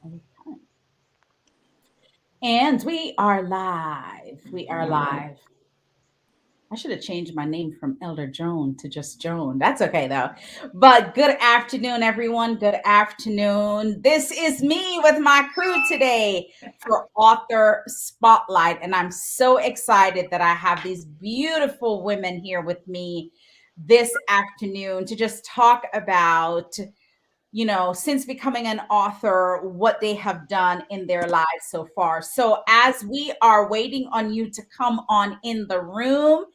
Okay. And we are live. We are live. I should have changed my name from Elder Joan to just Joan. That's okay though. But good afternoon, everyone. Good afternoon. This is me with my crew today for Author Spotlight. And I'm so excited that I have these beautiful women here with me this afternoon to just talk about since becoming an author, what they have done in their lives so far. So, as we are waiting on you to come on in the room,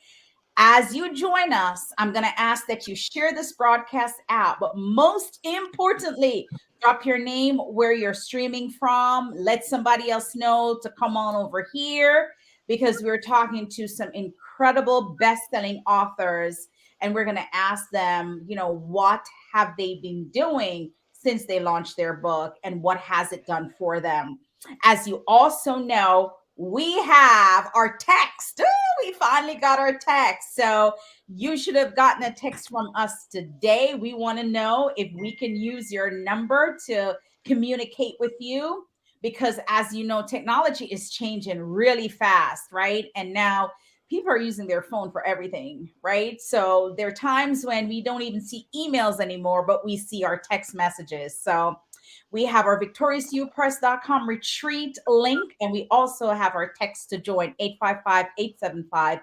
as you join us, I'm going to ask that you share this broadcast out. But most importantly, drop your name, where you're streaming from. Let somebody else know to come on over here because we're talking to some incredible best-selling authors, and we're going to ask them, what have they been doing since they launched their book and what has it done for them. As you also know, we have our text. We finally got our text. So you should have gotten a text from us today. We want to know if we can use your number to communicate with you because, as you know, technology is changing really fast, right? And now people are using their phone for everything, right? So there are times when we don't even see emails anymore, but we see our text messages. So we have our victoriousupress.com retreat link, and we also have our text to join 855-875-5477.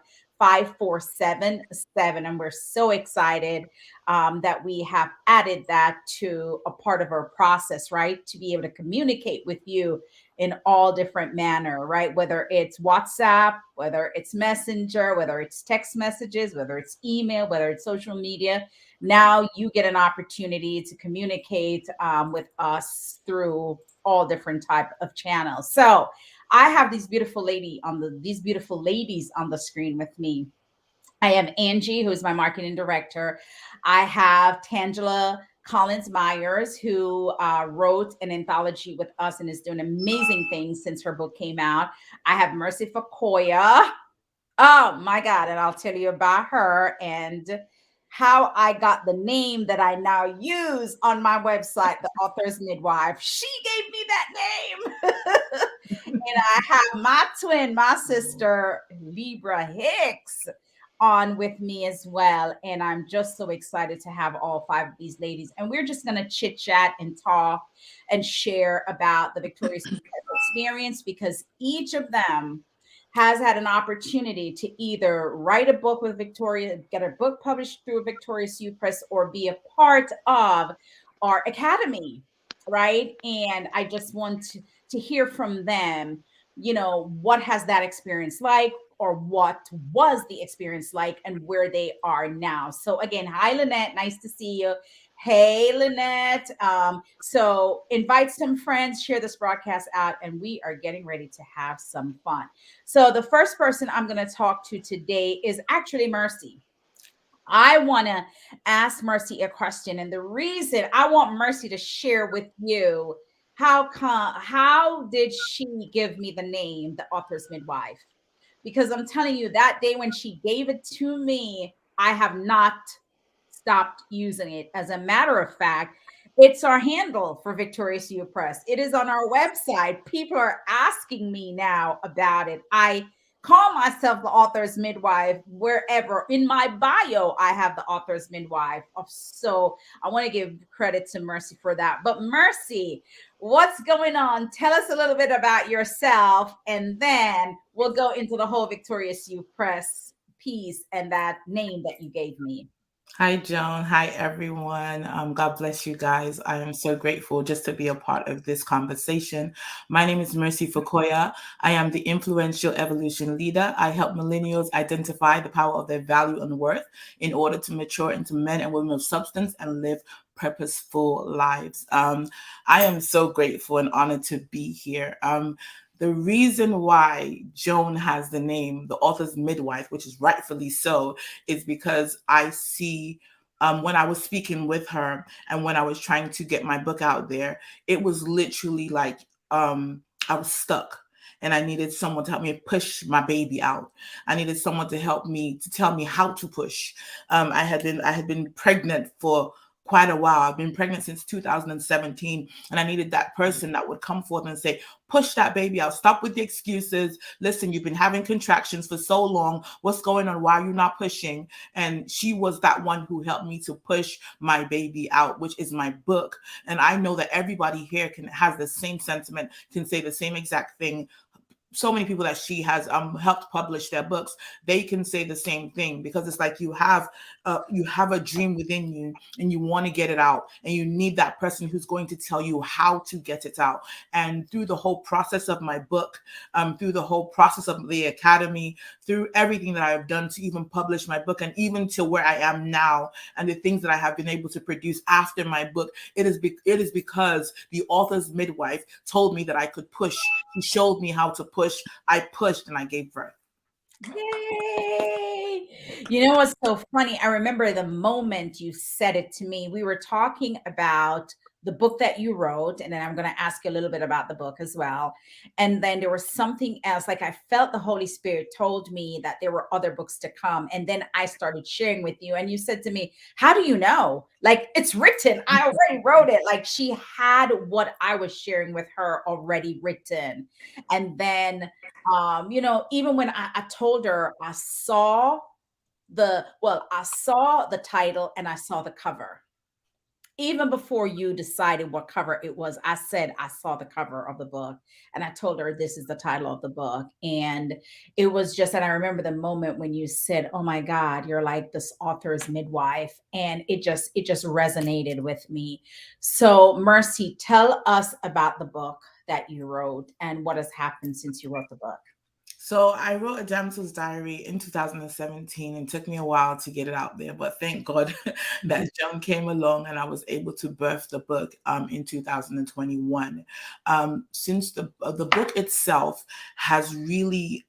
And we're so excited that we have added that to a part of our process, right? To be able to communicate with you in all different manner, right? Whether it's WhatsApp, whether it's Messenger, whether it's text messages, whether it's email, whether it's social media. Now you get an opportunity to communicate with us through all different type of channels. So I have these beautiful ladies on the screen with me. I have Angie, who is my marketing director. I have Tangela Collins Myers, who wrote an anthology with us and is doing amazing things since her book came out. I have Mercy Fakoya. Oh my God. And I'll tell you about her and how I got the name that I now use on my website, The Author's Midwife. She gave me that name. And I have my twin, my sister, Libra Hicks, on with me as well. And I'm just so excited to have all five of these ladies. And we're just going to chit chat and talk and share about the Victoria's Secret experience because each of them has had an opportunity to either write a book with Victoria, get a book published through Victoria's Secret Press, or be a part of our academy, right? And I just want to hear from them, what has that experience like, or what was the experience like, and where they are now. So again, hi Lynette, nice to see you. Hey Lynette. So invite some friends, share this broadcast out, and we are getting ready to have some fun. So the first person I'm going to talk to today is actually Mercy. I want to ask Mercy a question, and the reason I want Mercy to share with you how did she give me the name the author's midwife? Because I'm telling you, that day when she gave it to me, I have not stopped using it. As a matter of fact, it's our handle for Victorious U Press. It is on our website. People are asking me now about it. I call myself the author's midwife wherever in my bio I have the author's midwife. So I want to give credit to Mercy for that. But Mercy, what's going on? Tell us a little bit about yourself, and then we'll go into the whole Victorious U Press piece and that name that you gave me. Hi, Joan. Hi, everyone. God bless you guys. I am so grateful just to be a part of this conversation. My name is Mercy Fakoya. I am the influential evolution leader. I help millennials identify the power of their value and worth in order to mature into men and women of substance and live purposeful lives. I am so grateful and honored to be here. The reason why Joan has the name, the author's midwife, which is rightfully so, is because I see when I was speaking with her and when I was trying to get my book out there, it was literally like I was stuck. And I needed someone to help me push my baby out. I needed someone to help me to tell me how to push. I had been pregnant for quite a while. I've been pregnant since 2017, and I needed that person that would come forth and say, push that baby out. Stop with the excuses. Listen, you've been having contractions for so long. What's going on? Why are you not pushing? And she was that one who helped me to push my baby out, which is my book. And I know that everybody here has the same sentiment, can say the same exact thing. So many people that she has helped publish their books, they can say the same thing, because it's like you have a dream within you and you want to get it out, and you need that person who's going to tell you how to get it out. And through the whole process of my book, through the whole process of the academy, through everything that I've done to even publish my book, and even to where I am now, and the things that I have been able to produce after my book, it is because the author's midwife told me that I could push. He showed me how to push. I pushed and I gave birth. Yay! You know what's so funny? I remember the moment you said it to me. We were talking about the book that you wrote, and then I'm going to ask you a little bit about the book as well. And then there was something else, like I felt the Holy Spirit told me that there were other books to come. And then I started sharing with you, and you said to me, how do you know? Like, it's written. I already wrote it. Like, she had what I was sharing with her already written. And then even when I told her I saw I saw the title and I saw the cover. Even before you decided what cover it was, I said I saw the cover of the book and I told her this is the title of the book. And it was just, and I remember the moment when you said, oh my God, you're like this author's midwife. And it just resonated with me. So Mercy, tell us about the book that you wrote and what has happened since you wrote the book. So I wrote A Damsel's Diary in 2017, and it took me a while to get it out there, but thank God that Joan came along and I was able to birth the book in 2021. Since the book itself has really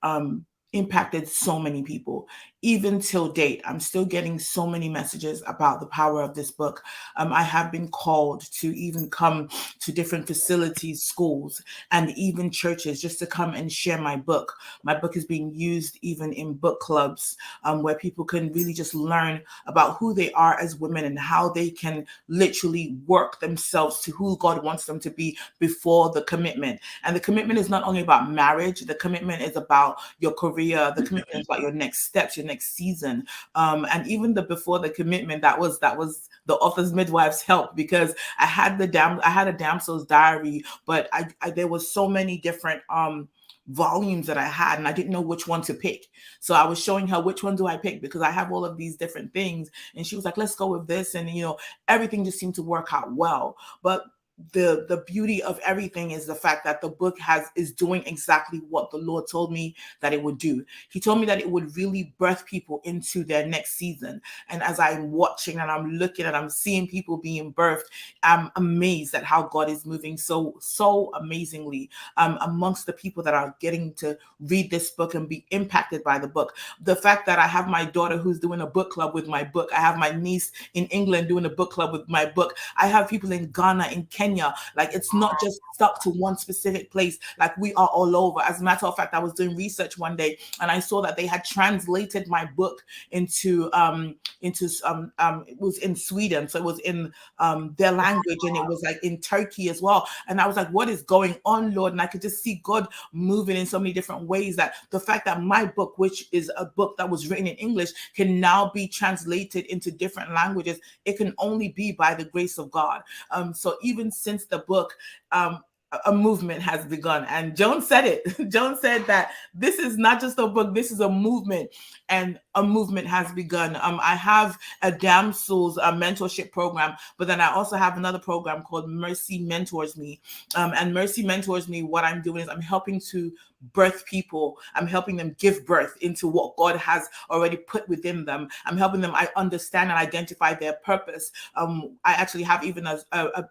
impacted so many people. Even till date, I'm still getting so many messages about the power of this book. I have been called to even come to different facilities, schools, and even churches just to come and share my book. My book is being used even in book clubs, where people can really just learn about who they are as women and how they can literally work themselves to who God wants them to be before the commitment. And the commitment is not only about marriage, the commitment is about your career, the commitment is about your next steps, your next season. And even the before the commitment, that was the author's midwife's help, because I had a damsel's diary, but there was so many different volumes that I had, and I didn't know which one to pick. So I was showing her, which one do I pick, because I have all of these different things. And she was like, let's go with this. And everything just seemed to work out well. But the beauty of everything is the fact that the book is doing exactly what the Lord told me that it would do. He told me that it would really birth people into their next season. And as I'm watching and I'm looking and I'm seeing people being birthed, I'm amazed at how God is moving so amazingly amongst the people that are getting to read this book and be impacted by the book. The fact that I have my daughter who's doing a book club with my book. I have my niece in England doing a book club with my book. I have people in Ghana, in Kenya. Like, it's not just stuck to one specific place. Like, we are all over. As a matter of fact, I was doing research one day and I saw that they had translated my book into it was in Sweden, so it was in their language, and it was like in Turkey as well. And I was like, what is going on, Lord? And I could just see God moving in so many different ways, that the fact that my book, which is a book that was written in English, can now be translated into different languages, it can only be by the grace of God. So even since the book, a movement has begun. And Joan said it. Joan said that this is not just a book, this is a movement, and a movement has begun. I have a damsels mentorship program, but then I also have another program called Mercy Mentors Me. And Mercy Mentors Me, what I'm doing is I'm helping to birth people. I'm helping them give birth into what God has already put within them. I'm helping them understand and identify their purpose. I actually have even a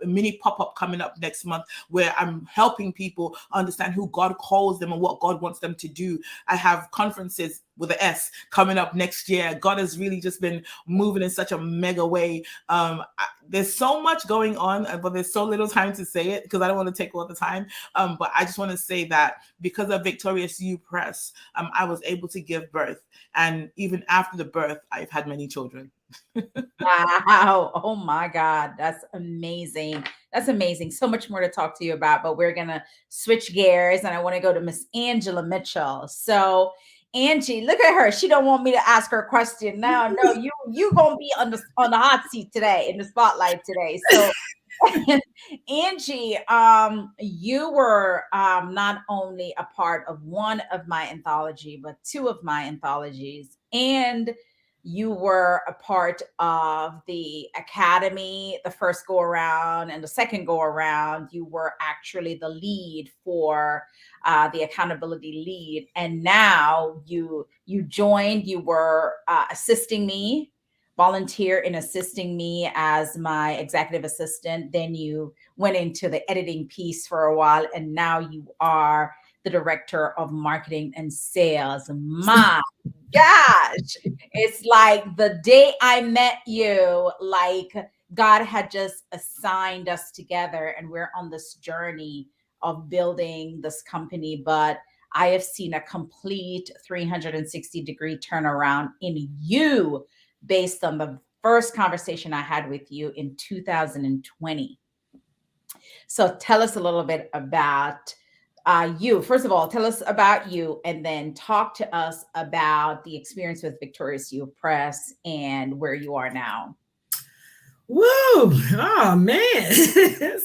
mini pop-up coming up next month where I'm helping people understand who God calls them and what God wants them to do. I have conferences with an S coming up next year. God has really just been moving in such a mega way. There's so much going on, but there's so little time to say it because I don't want to take all the time. But I just want to say that because of Victorious You Press, I was able to give birth. And even after the birth, I've had many children. Wow. Oh my God. That's amazing. That's amazing. So much more to talk to you about, but we're going to switch gears and I want to go to Miss Angela Mitchell. So, Angie, look at her. She don't want me to ask her a question. No, no, you going to be on the hot seat today, in the spotlight today. So, Angie, you were not only a part of one of my anthology, but two of my anthologies, and you were a part of the academy the first go around, and the second go around you were actually the lead for the accountability lead, and now you joined, you were assisting me, volunteer in assisting me as my executive assistant. Then you went into the editing piece for a while, and now you are the director of marketing and sales. My gosh, it's like the day I met you, like God had just assigned us together, and we're on this journey of building this company. But I have seen a complete 360-degree turnaround in you based on the first conversation I had with you in 2020. So tell us a little bit about you. First of all, tell us about you, and then talk to us about the experience with Victorious You Press and where you are now. Woo! Oh man.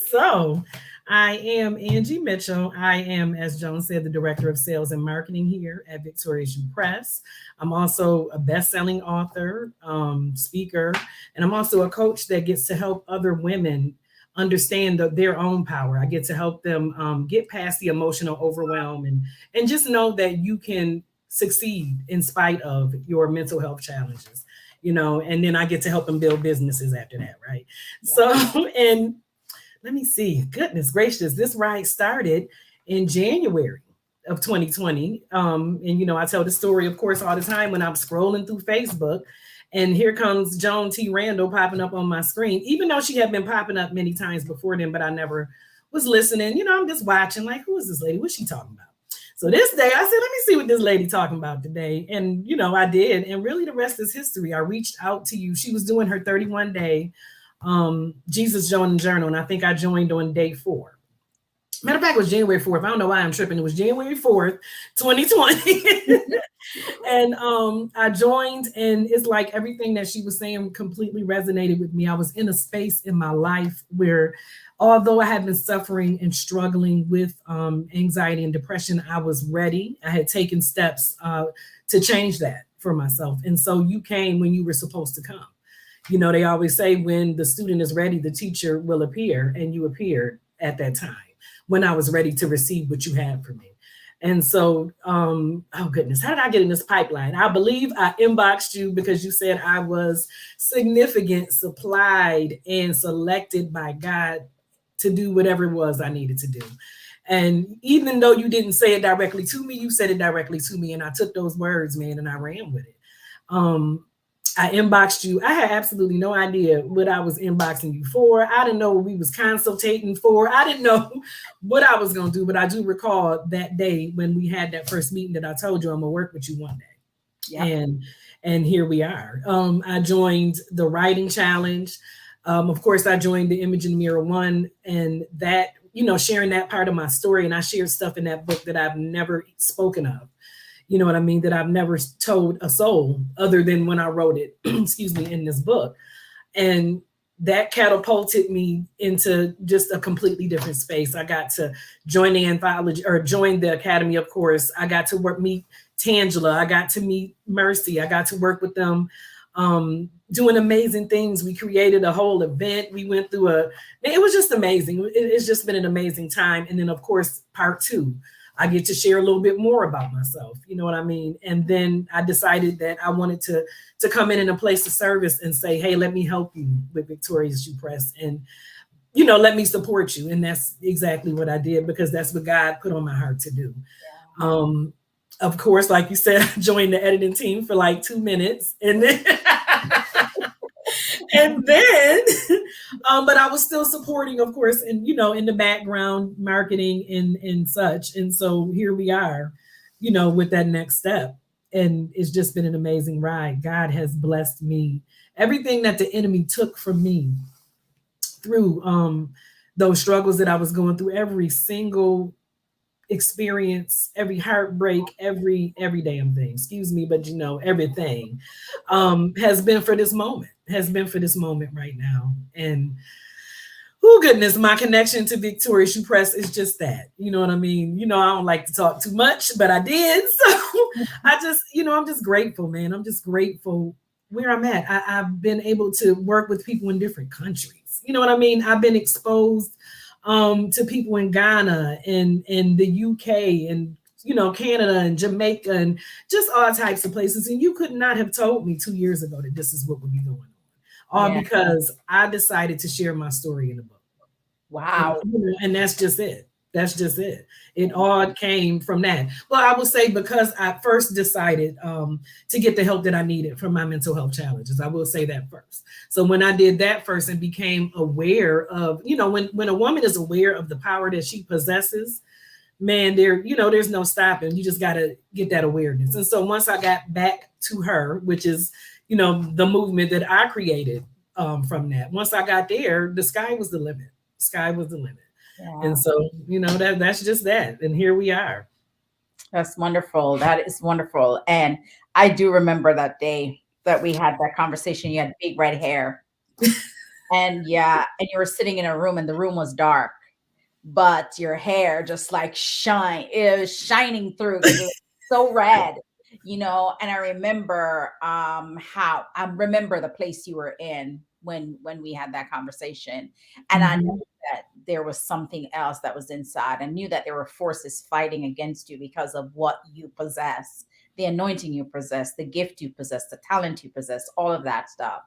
So I am Angie Mitchell. I am, as Joan said, the Director of Sales and Marketing here at Victorious You Press. I'm also a best-selling author, speaker, and I'm also a coach that gets to help other women understand their own power. I get to help them get past the emotional overwhelm and just know that you can succeed in spite of your mental health challenges. And then I get to help them build businesses after that, right? Yeah. So, and let me see, goodness gracious, this ride started in January of 2020. And I tell the story, of course, all the time when I'm scrolling through Facebook, and here comes Joan T. Randall popping up on my screen, even though she had been popping up many times before then, but I never was listening. I'm just watching, like, who is this lady? What's she talking about? So this day I said, let me see what this lady talking about today. And, I did. And really the rest is history. I reached out to you. She was doing her 31-day Jesus Journal. And I think I joined on day 4. Matter of fact, it was January 4th. I don't know why I'm tripping. It was January 4th, 2020. And I joined, and it's like everything that she was saying completely resonated with me. I was in a space in my life where, although I had been suffering and struggling with anxiety and depression, I was ready. I had taken steps to change that for myself. And so you came when you were supposed to come. They always say when the student is ready, the teacher will appear, and you appeared at that time when I was ready to receive what you had for me. And so, oh goodness, how did I get in this pipeline? I believe I inboxed you because you said I was significant, supplied, and selected by God to do whatever it was I needed to do. And even though you didn't say it directly to me, you said it directly to me. And I took those words, man, and I ran with it. I inboxed you. I had absolutely no idea what I was inboxing you for. I didn't know what we was consultating for. I didn't know what I was going to do, but I do recall that day when we had that first meeting that I told you I'm going to work with you one day. Yep. And here we are. I joined the writing challenge. Of course, I joined the Image in the Mirror 1, and that, sharing that part of my story. And I shared stuff in that book that I've never spoken of. You know what I mean? That I've never told a soul other than when I wrote it, excuse me, in this book. And that catapulted me into just a completely different space. I got to join the anthology, or join the academy, of course. I got to meet Tangela. I got to meet Mercy. I got to work with them, doing amazing things. We created a whole event. We went through it was just amazing. It's just been an amazing time. And then, of course, part 2. I get to share a little bit more about myself. You know what I mean? And then I decided that I wanted to come in a place of service and say, hey, let me help you with Victorious You Press, and, let me support you. And that's exactly what I did, because that's what God put on my heart to do. Yeah. Of course, like you said, I joined the editing team for like 2 minutes, and then and then, but I was still supporting, of course, and, in the background, marketing and such. And so here we are, with that next step. And it's just been an amazing ride. God has blessed me everything that the enemy took from me through those struggles that I was going through, every single experience, every heartbreak, every damn thing, excuse me, but everything has been for this moment, right now. And oh goodness, my connection to Victorious You Press is just that. You know what I mean? I don't like to talk too much, but I did. So I just, I'm just grateful, man. I'm just grateful where I'm at. I've been able to work with people in different countries. You know what I mean? I've been exposed to people in Ghana and in the UK and Canada and Jamaica and just all types of places. And you could not have told me 2 years ago that this is what would be going on. All because I decided to share my story in a book. Wow. And that's just it. That's just it. It all came from that. Well, I will say because I first decided to get the help that I needed for my mental health challenges. I will say that first. So when I did that first and became aware of, when a woman is aware of the power that she possesses, man, there's no stopping. You just got to get that awareness. And so once I got back to her, which is, the movement that I created from that, once I got there, the sky was the limit. Sky was the limit. Yeah. And so, that's just that. And here we are. That's wonderful. That is wonderful. And I do remember that day that we had that conversation. You had big red hair. And you were sitting in a room and the room was dark, but your hair just like it was shining through. It was so red, and I remember I remember the place you were in when we had that conversation. And I knew that there was something else that was inside. I knew that there were forces fighting against you because of what you possess, the anointing you possess, the gift you possess, the talent you possess, all of that stuff.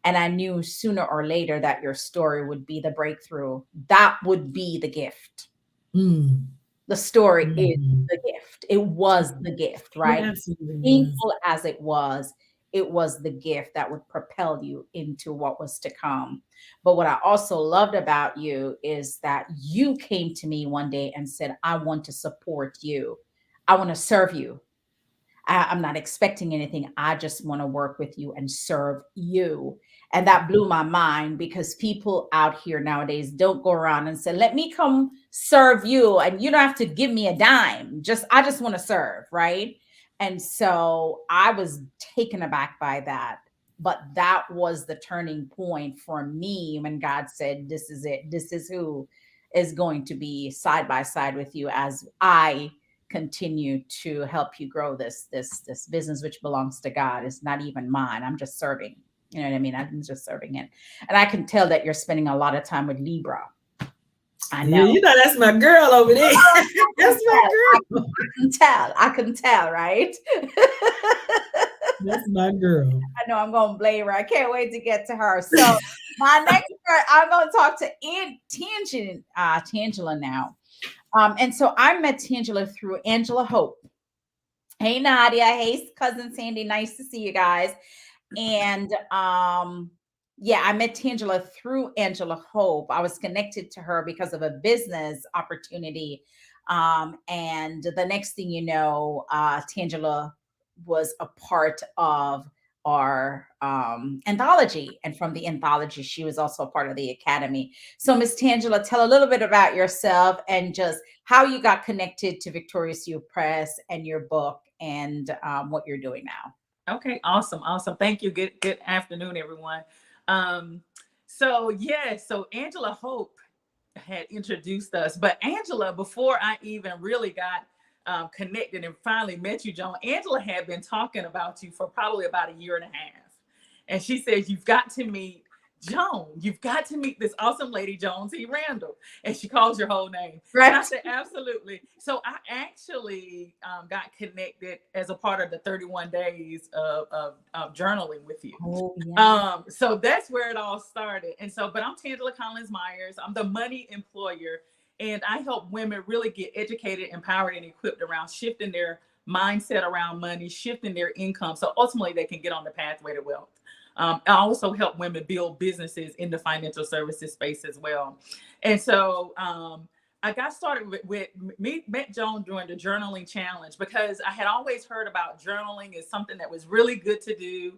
And I knew sooner or later that your story would be the breakthrough. That would be the gift. The story is the gift. It was the gift, right? Painful as it was the gift that would propel you into what was to come. But what I also loved about you is that you came to me one day and said, I want to support you. I want to serve you. I'm not expecting anything. I just want to work with you and serve you. And that blew my mind because people out here nowadays don't go around and say, let me come serve you. And you don't have to give me a dime. I just want to serve. Right. And so I was taken aback by that. But that was the turning point for me when God said, this is it. This is who is going to be side by side with you as I continue to help you grow this business, which belongs to God. It's not even mine. I'm just serving. You know what I mean? I'm just serving it. And I can tell that you're spending a lot of time with Libra. I know. Yeah, that's my girl over there. That's my girl. I can tell, right? That's my girl. I know I'm going to blame her. I can't wait to get to her. So my next part, I'm going to talk to Tangela now. And so I met Tangela through Angela Hope. Hey, Nadia. Hey, cousin Sandy. Nice to see you guys. And I met Tangela through Angela Hope. I was connected to her because of a business opportunity. And the next thing you know, Tangela was a part of our anthology. And from the anthology, she was also a part of the academy. So Miss Tangela, tell a little bit about yourself and just how you got connected to Victorious You Press and your book and what you're doing now. Okay, awesome. Thank you. Good afternoon, everyone. So Angela Hope had introduced us, but Angela, before I even really got connected and finally met you, Joan, Angela had been talking about you for probably about 1.5 years. And she said, you've got to meet Joan. You've got to meet this awesome lady, Joan T. Randall. And she calls your whole name. Right. And I said, absolutely. So I actually got connected as a part of the 31 days of journaling with you. Oh, yeah. So that's where it all started. And so, but I'm Tangela Collins Myers. I'm the money employer. And I help women really get educated, empowered, and equipped around shifting their mindset around money, shifting their income. So ultimately they can get on the pathway to wealth. I also help women build businesses in the financial services space as well. And so I got started met Joan during the journaling challenge because I had always heard about journaling as something that was really good to do.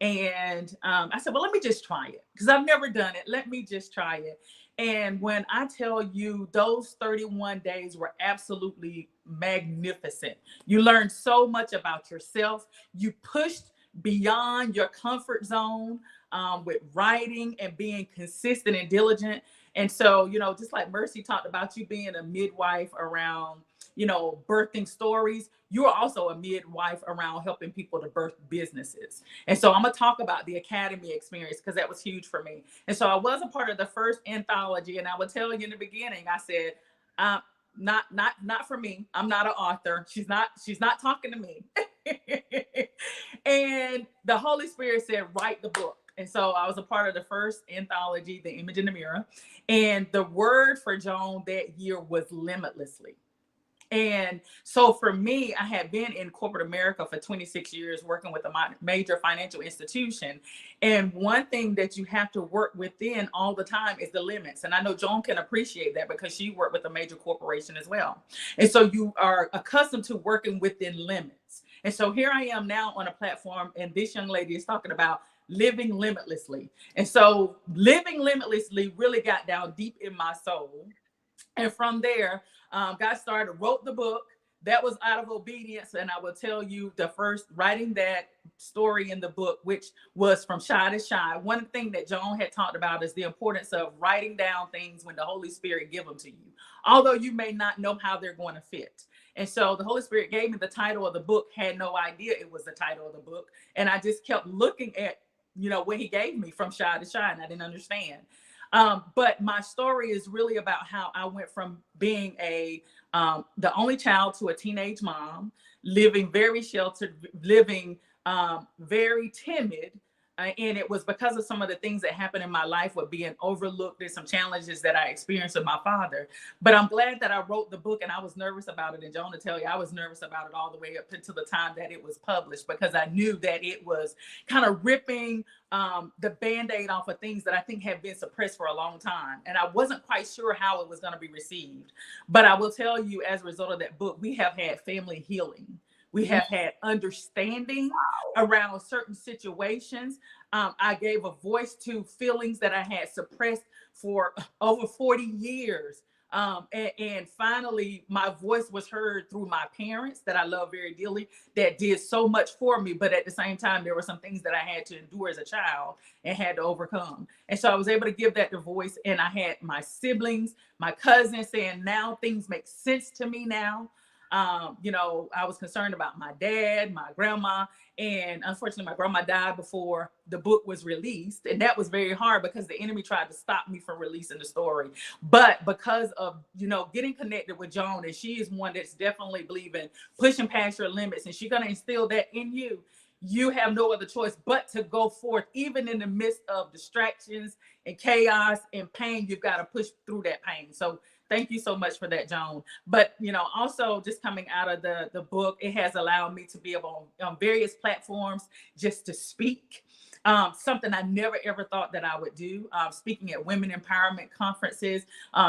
And I said, well, let me just try it because I've never done it. Let me just try it. And when I tell you, those 31 days were absolutely magnificent. You learned so much about yourself. You pushed beyond your comfort zone with writing and being consistent and diligent. And so, just like Mercy talked about you being a midwife around, birthing stories, you are also a midwife around helping people to birth businesses. And so I'm going to talk about the academy experience because that was huge for me. And so I was a part of the first anthology, and I would tell you in the beginning, I said, not for me. I'm not an author. She's not talking to me. And the Holy Spirit said, write the book. And so I was a part of the first anthology, The Image in the Mirror. And the word for Joan that year was limitlessly. And so for me, I had been in corporate America for 26 years, working with a major financial institution. And one thing that you have to work within all the time is the limits. And I know Joan can appreciate that because she worked with a major corporation as well. And so you are accustomed to working within limits. And so here I am now on a platform, and this young lady is talking about living limitlessly. And so living limitlessly really got down deep in my soul. And from there, got started, wrote the book. That was out of obedience. And I will tell you, the first writing that story in the book, which was from shy to shy. One thing that Joan had talked about is the importance of writing down things when the Holy Spirit give them to you, although you may not know how they're going to fit. And so the Holy Spirit gave me the title of the book, had no idea it was the title of the book. And I just kept looking at, what he gave me from shy to shy, and I didn't understand. But my story is really about how I went from being the only child to a teenage mom, living very sheltered, living very timid. And it was because of some of the things that happened in my life with being overlooked. There's some challenges that I experienced with my father. But I'm glad that I wrote the book, and I was nervous about it. And Joan, to tell you, I was nervous about it all the way up until the time that it was published, because I knew that it was kind of ripping the Band-Aid off of things that I think have been suppressed for a long time. And I wasn't quite sure how it was going to be received. But I will tell you, as a result of that book, we have had family healing. We have had understanding around certain situations. I gave a voice to feelings that I had suppressed for over 40 years. And finally, my voice was heard through my parents that I love very dearly, that did so much for me. But at the same time, there were some things that I had to endure as a child and had to overcome. And so I was able to give that the voice. And I had my siblings, my cousins saying, now things make sense to me now. I was concerned about my dad, my grandma, and unfortunately my grandma died before the book was released. And that was very hard because the enemy tried to stop me from releasing the story. But because of, getting connected with Joan, and she is one that's definitely believing pushing past your limits, and she's going to instill that in you. You have no other choice but to go forth, even in the midst of distractions and chaos and pain. You've got to push through that pain. So thank you so much for that, Joan. But, also just coming out of the book, it has allowed me to be able on various platforms just to speak. Something I never, ever thought that I would do. Speaking at women empowerment conferences,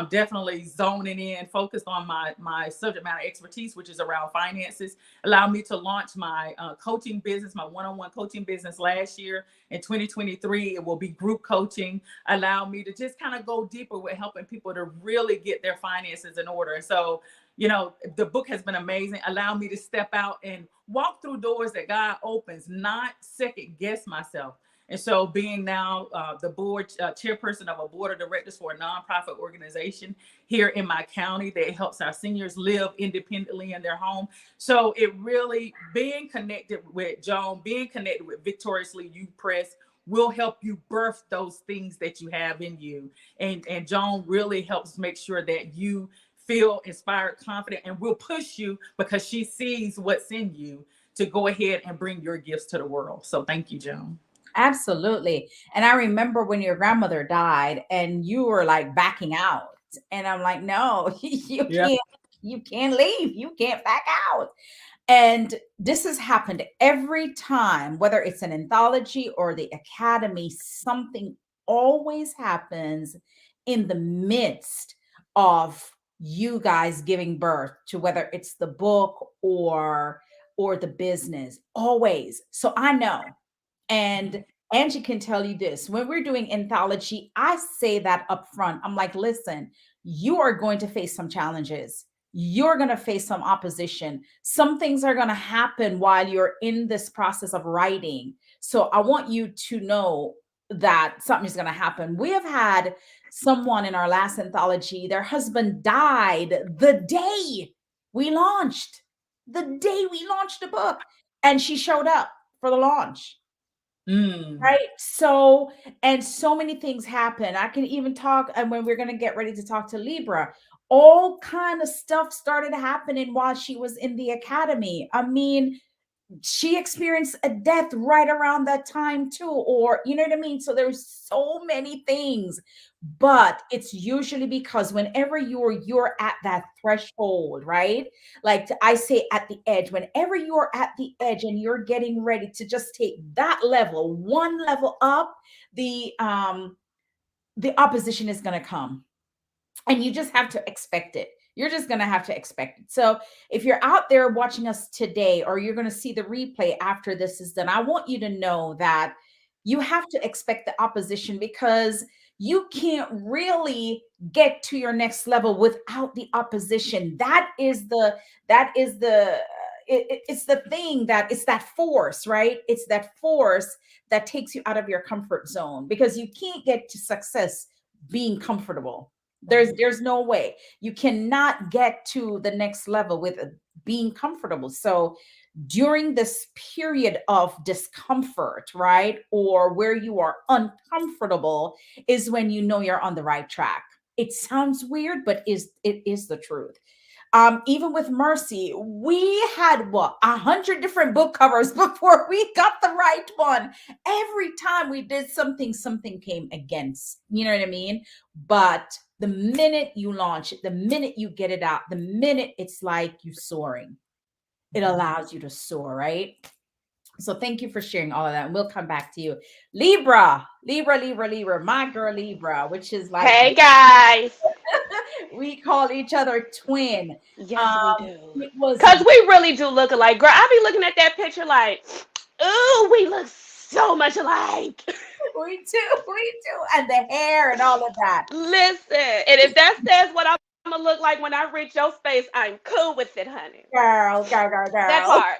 definitely zoning in, focused on my subject matter expertise, which is around finances, allowed me to launch my coaching business, my one-on-one coaching business last year. In 2023, it will be group coaching, allowed me to just kind of go deeper with helping people to really get their finances in order. And so, the book has been amazing, allowed me to step out and walk through doors that God opens, not second guess myself. And so being now the board chairperson of a board of directors for a nonprofit organization here in my county that helps our seniors live independently in their home. So it really, being connected with Joan, being connected with Victoriously You Press will help you birth those things that you have in you. And Joan really helps make sure that you feel inspired, confident, and will push you because she sees what's in you to go ahead and bring your gifts to the world. So thank you, Joan. Absolutely. And I remember when your grandmother died and you were like backing out. And I'm like, no, you can't leave. You can't back out. And this has happened every time, whether it's an anthology or the academy, something always happens in the midst of you guys giving birth to, whether it's the book or the business, always. So I know And Angie can tell you this, when we're doing anthology, I say that up front. I'm like, listen, you are going to face some challenges. You're going to face some opposition. Some things are going to happen while you're in this process of writing. So I want you to know that something is going to happen. We have had someone in our last anthology, their husband died the day we launched, the book, and she showed up for the launch. Mm. Right. So, and so many things happen. I can even talk, and when we're going to get ready to talk to Libra, all kind of stuff started happening while she was in the academy. I mean, she experienced a death right around that time too, or you know what I mean? So there's so many things, but it's usually because whenever you're at that threshold, right? Like I say, at the edge, whenever you're at the edge and you're getting ready to just take that level, one level up, the opposition is going to come, and you just have to expect it. You're just going to have to expect it. So if you're out there watching us today, or you're going to see the replay after this is done, I want you to know that you have to expect the opposition, because you can't really get to your next level without the opposition. It's the thing, that it's that force, right? It's that force that takes you out of your comfort zone, because you can't get to success being comfortable. There's no way. You cannot get to the next level with being comfortable. So during this period of discomfort, right, or where you are uncomfortable, is when you know you're on the right track. It sounds weird, but it is the truth. Even with Mercy, we had 100 different book covers before we got the right one. Every time we did something, something came against. You know what I mean? But the minute you launch it, the minute you get it out, the minute it's like you soaring, it allows you to soar, right? So thank you for sharing all of that. And we'll come back to you. Libra, my girl Libra, which is like, Hey guys. we call each other twin. Yes, we do. It was Cause we really do look alike. Girl, I be looking at that picture like, ooh, we look so much alike. we do, and the hair and all of that. Listen, and if that says what I'm gonna look like when I reach your space, I'm cool with it, honey. Girl. That part.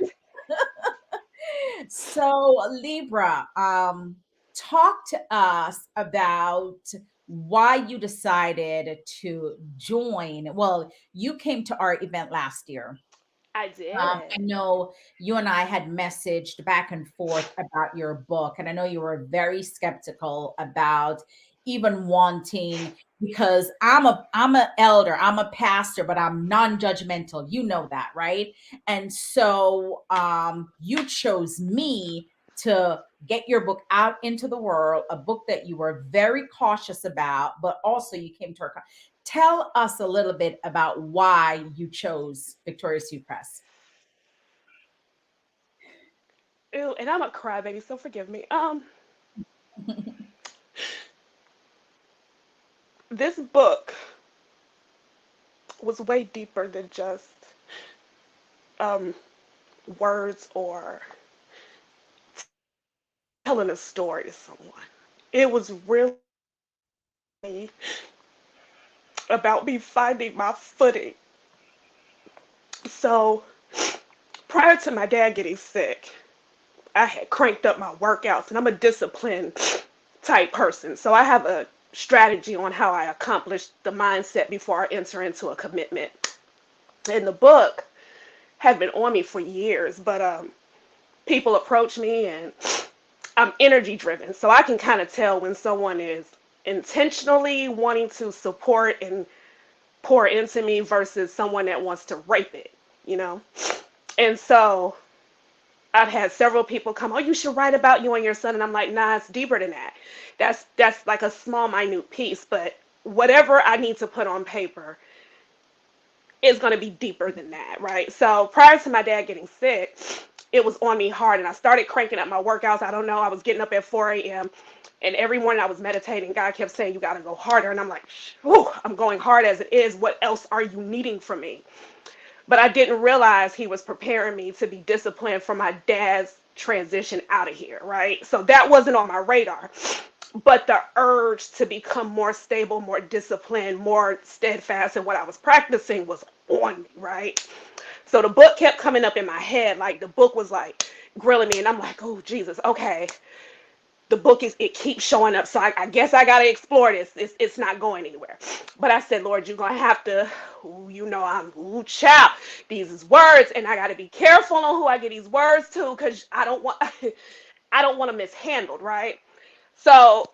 So Libra, talk to us about why you decided to join. Well, you came to our event last year. I did. I know you and I had messaged back and forth about your book, and I know you were very skeptical about even wanting, because I'm a elder, I'm a pastor, but I'm non-judgmental. You know that, right? And so you chose me to get your book out into the world, a book that you were very cautious about, but also you came to our. Tell us a little bit about why you chose Victoria's Secret Press. Ew, and I'm a crybaby, so forgive me. This book was way deeper than just um words or telling a story to someone. It was really about me finding my footing. So prior to my dad getting sick, I had cranked up my workouts, and I'm a disciplined type person. So I have a strategy on how I accomplish the mindset before I enter into a commitment. And the book had been on me for years, but people approach me, and I'm energy driven. So I can kind of tell when someone is intentionally wanting to support and pour into me versus someone that wants to rape it, you know? And so I've had several people come, oh, you should write about you and your son. And I'm like, nah, it's deeper than that. That's like a small, minute piece. But whatever I need to put on paper is going to be deeper than that, right? So prior to my dad getting sick, it was on me hard. And I started cranking up my workouts. I don't know. I was getting up at 4 a.m. And every morning I was meditating. God kept saying, you got to go harder. And I'm like, whew, I'm going hard as it is. What else are you needing from me? But I didn't realize he was preparing me to be disciplined for my dad's transition out of here, right? So that wasn't on my radar. But the urge to become more stable, more disciplined, more steadfast in what I was practicing was on me, right? So the book kept coming up in my head. Like the book was like grilling me, and I'm like, oh, Jesus, okay. The book it keeps showing up. So I guess I got to explore this. It's not going anywhere. But I said, Lord, you're going to have to, child, these is words, and I got to be careful on who I get these words to, because I don't want them mishandled, right? So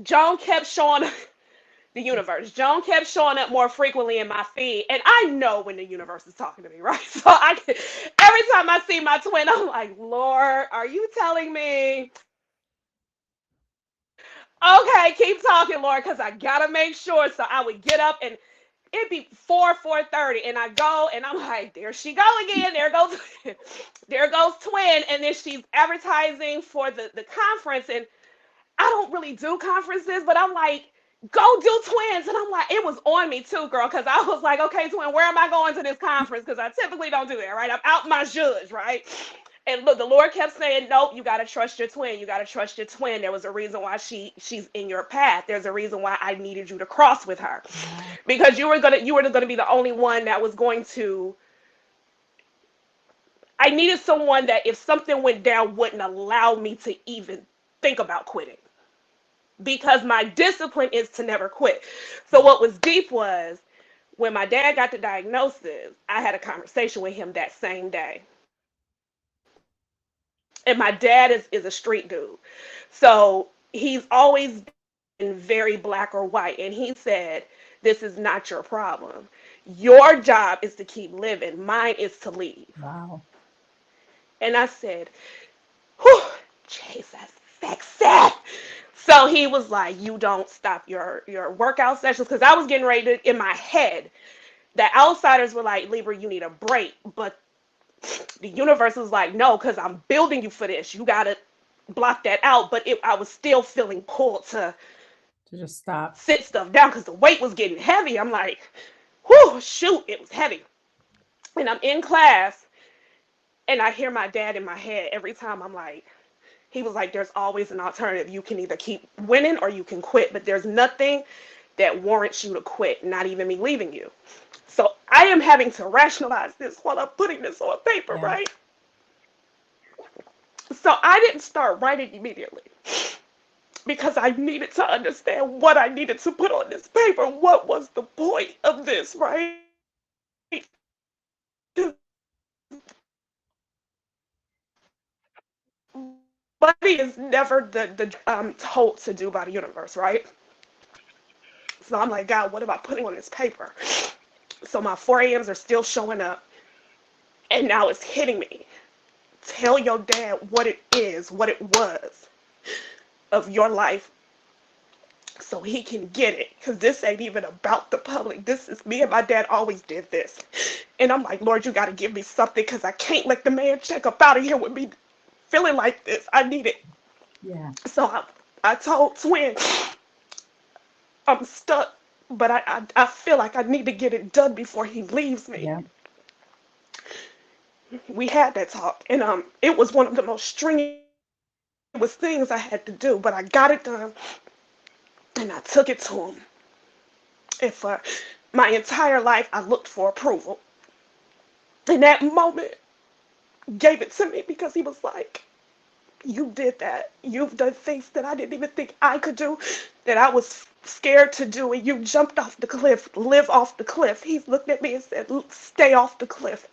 Joan kept showing the universe. Joan kept showing up more frequently in my feed, and I know when the universe is talking to me, right? So every time I see my twin, I'm like, Lord, are you telling me? Okay, keep talking, Lord, because I gotta make sure. So I would get up and it'd be 4:30, and I go and I'm like, there she go again. There goes twin. And then she's advertising for the conference, and I don't really do conferences, but I'm like, go do twins. And I'm like, it was on me too, girl, because I was like, okay, twin, where am I going to this conference? Because I typically don't do that, right? I'm out my judge, right? And look, the Lord kept saying, nope, you got to trust your twin. You got to trust your twin. There was a reason why she's in your path. There's a reason why I needed you to cross with her. Because you were gonna be the only one that was going to. I needed someone that if something went down wouldn't allow me to even think about quitting. Because my discipline is to never quit. So what was deep was when my dad got the diagnosis, I had a conversation with him that same day. And my dad is a street dude. So he's always been very black or white. And he said, this is not your problem. Your job is to keep living. Mine is to leave. Wow. And I said, whew, Jesus, fix it. So he was like, you don't stop your workout sessions. Because I was getting ready to, in my head, the outsiders were like, Libra, you need a break. But the universe was like, no, because I'm building you for this. You got to block that out. But I was still feeling pulled to just stop. Sit stuff down because the weight was getting heavy. I'm like, whew, shoot, it was heavy. And I'm in class, and I hear my dad in my head every time. I'm like, he was like, there's always an alternative. You can either keep winning or you can quit, but there's nothing that warrants you to quit, not even me leaving you. So I am having to rationalize this while I'm putting this on paper, right? So I didn't start writing immediately because I needed to understand what I needed to put on this paper. What was the point of this, right? Money is never the told to do by the universe, right? So I'm like, God, what am I putting on this paper? So my 4 a.m.s are still showing up, and now it's hitting me. Tell your dad what it is, what it was of your life, so he can get it. Because this ain't even about the public. This is me and my dad always did this. And I'm like, Lord, you got to give me something, because I can't let the man check up out of here with me feeling like this. I need it. Yeah. So I told Twin, I'm stuck, but I feel like I need to get it done before he leaves me. Yeah. We had that talk, and it was one of the most strenuous things I had to do, but I got it done, and I took it to him. And for my entire life, I looked for approval. And that moment gave it to me, because he was like, you did that. You've done things that I didn't even think I could do, that I was scared to do, and you jumped off the cliff, live off the cliff. He looked at me and said, stay off the cliff.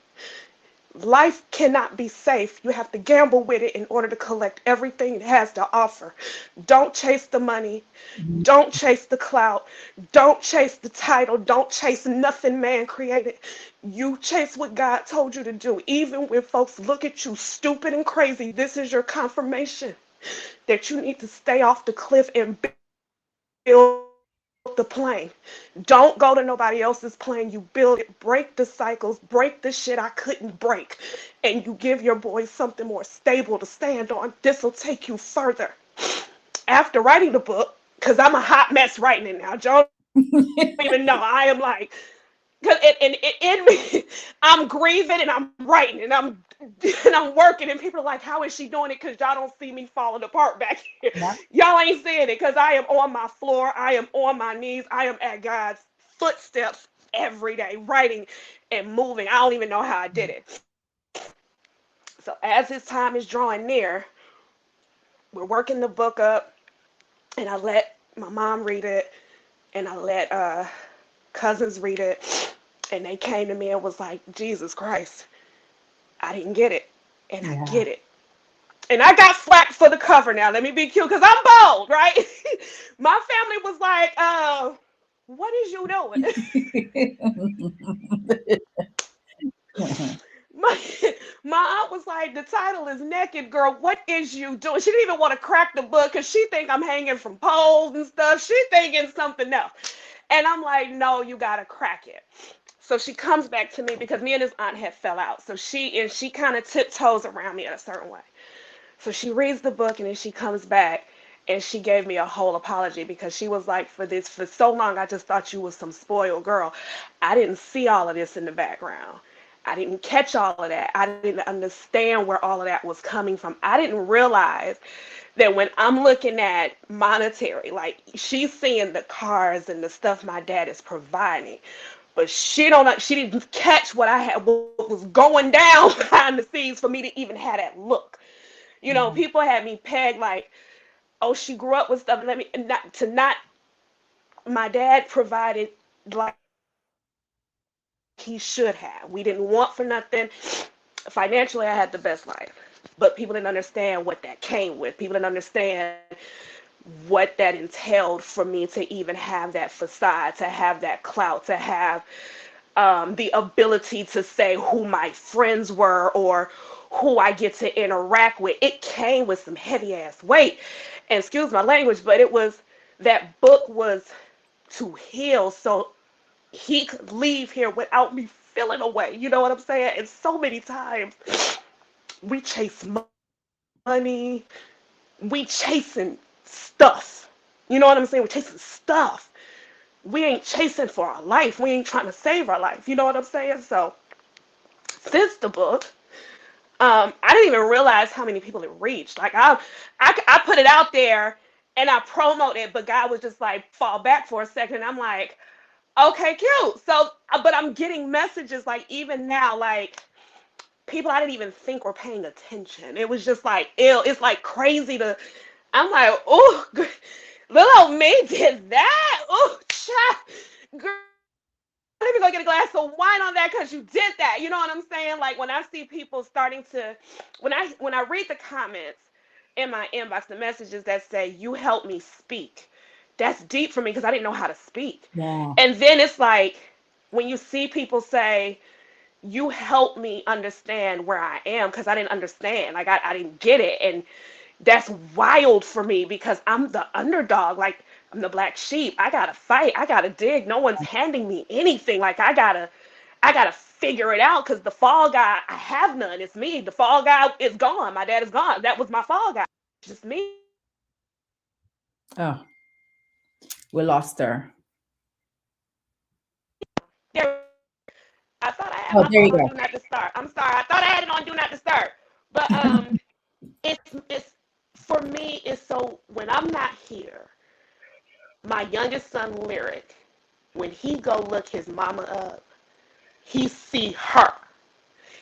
Life cannot be safe. You have to gamble with it in order to collect everything it has to offer. Don't chase the money. Don't chase the clout. Don't chase the title. Don't chase nothing man created. You chase what God told you to do. Even when folks look at you stupid and crazy, this is your confirmation that you need to stay off the cliff and build the plane. Don't go to nobody else's plane. You build it. Break the cycles. Break the shit I couldn't break. And you give your boys something more stable to stand on. This will take you further. After writing the book, because I'm a hot mess writing it now. Joe don't even know. I am like, Because in me, I'm grieving and I'm writing and I'm working, and people are like, "How is she doing it?" Because y'all don't see me falling apart back here. Yeah. Y'all ain't seeing it because I am on my floor. I am on my knees. I am at God's footsteps every day, writing and moving. I don't even know how I did it. So as his time is drawing near, we're working the book up, and I let my mom read it, and I let cousins read it, and they came to me and was like, "Jesus Christ, I didn't get it, and I Yeah. get it." And I got flack for the cover now. Let me be cute, because I'm bold, right? My family was like, what is you doing? my, my aunt was like, the title is Naked Girl. What is you doing? She didn't even want to crack the book because she think I'm hanging from poles and stuff. She thinking something else. And I'm like, no, you got to crack it. So she comes back to me because me and his aunt had fell out. So she kind of tiptoes around me in a certain way. So she reads the book and then she comes back and she gave me a whole apology because she was like, for so long I just thought you was some spoiled girl. I didn't see all of this in the background. I didn't catch all of that. I didn't understand where all of that was coming from. I didn't realize that when I'm looking at monetary, like she's seeing the cars and the stuff my dad is providing, but she didn't catch what was going down behind the scenes for me to even have that look. People had me pegged like, oh, she grew up with stuff. Not my dad provided like he should have. We didn't want for nothing. Financially, I had the best life, but people didn't understand what that came with. People didn't understand what that entailed for me to even have that facade, to have that clout, to have the ability to say who my friends were or who I get to interact with. It came with some heavy ass weight. And excuse my language, but that book was to heal so he could leave here without me feeling away. You know what I'm saying? And so many times we chase money, we chasing stuff. You know what I'm saying? We're chasing stuff. We ain't chasing for our life. We ain't trying to save our life. You know what I'm saying? So since the book, I didn't even realize how many people it reached. Like I put it out there and I promoted it, but God was just like, fall back for a second. And I'm like, okay, cute. So, but I'm getting messages like even now, like people I didn't even think were paying attention. It was just like ill. It's like crazy to. I'm like, oh, little old me did that. Oh, girl, I'm even gonna get a glass of wine on that because you did that. You know what I'm saying? Like when I see people starting to, when I read the comments in my inbox, the messages that say you helped me speak, that's deep for me because I didn't know how to speak. Yeah. And then it's like when you see people say you helped me understand where I am because I didn't understand, like I didn't get it, and that's wild for me because I'm the underdog. Like I'm the black sheep. I gotta fight. I gotta dig. No one's handing me anything. Like I gotta figure it out because the fall guy, I have none. It's me. The fall guy is gone. My dad is gone. That was my fall guy. It's just me. Oh, we lost her. There, I thought I had Oh, my there you phone on go. do not disturb. I'm sorry. I thought I had it on do not disturb. But it's for me. It's so when I'm not here, my youngest son Lyric, when he go look his mama up, he see her.